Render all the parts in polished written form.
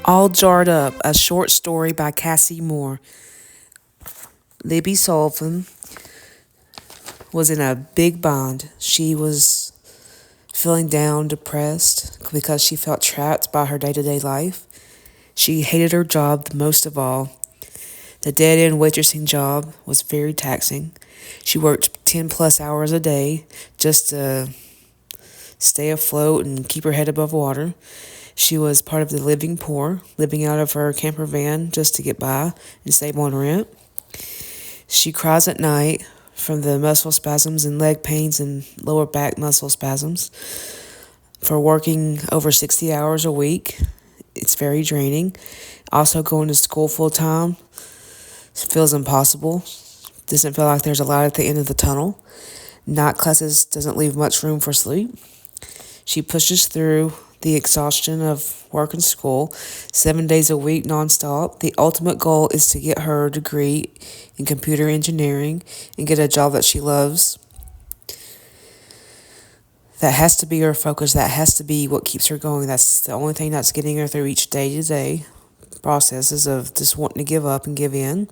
All Jarred Up, a short story by Cassie Moore. Libby Sullivan was in a big bind. She was feeling down, depressed, because she felt trapped by her day to day life. She hated her job the most of all. The dead end waitressing job was very taxing. She worked 10 plus hours a day just to stay afloat and keep her head above water. She was part of the living poor, living out of her camper van just to get by and save on rent. She cries at night from the muscle spasms and leg pains and lower back muscle spasms for working over 60 hours a week. It's very draining. Also, going to school full time feels impossible. Doesn't feel like there's a light at the end of the tunnel. Night classes doesn't leave much room for sleep. She pushes through the exhaustion of work and school 7 days a week nonstop. The ultimate goal is to get her degree in computer engineering and get a job that she loves. That has to be her focus. That has to be what keeps her going. That's the only thing that's getting her through each day-to-day processes of just wanting to give up and give in.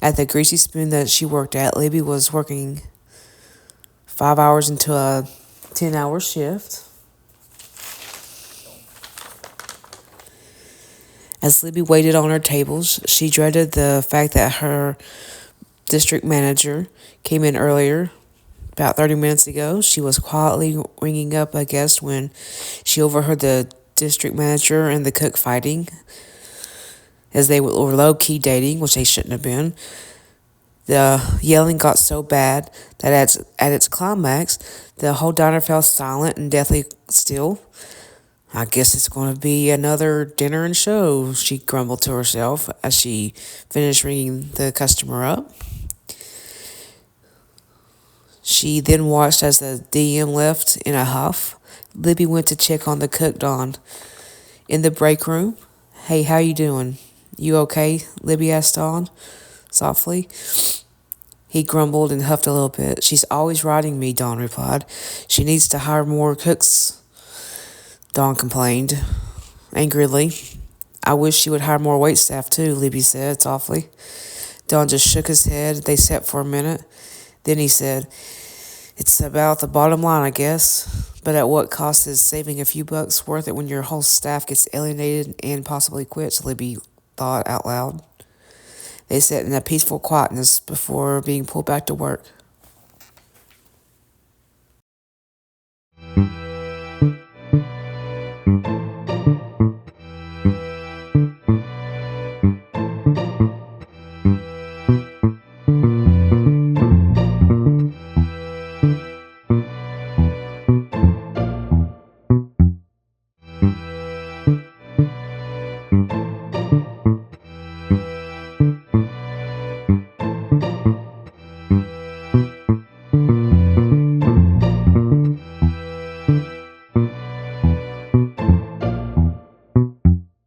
At the Greasy Spoon that she worked at, Libby was working 5 hours into a 10-hour shift. As Libby waited on her tables, she dreaded the fact that her district manager came in earlier, about 30 minutes ago. She was quietly ringing up a guest when she overheard the district manager and the cook fighting, as they were low-key dating, which they shouldn't have been. The yelling got so bad that at its climax, the whole diner fell silent and deathly still. I guess it's going to be another dinner and show, she grumbled to herself as she finished ringing the customer up. She then watched as the DM left in a huff. Libby went to check on the cook, Dawn. In the break room, "Hey, how you doing? You okay?" Libby asked Dawn softly. He grumbled and huffed a little bit. "She's always riding me," Dawn replied. "She needs to hire more cooks," Dawn complained angrily. "I wish she would hire more waitstaff too," Libby said softly. Dawn just shook his head. They sat for a minute. Then he said, "It's about the bottom line, I guess. But at what cost is saving a few bucks worth it when your whole staff gets alienated and possibly quits?" Libby thought out loud. They sat in a peaceful quietness before being pulled back to work.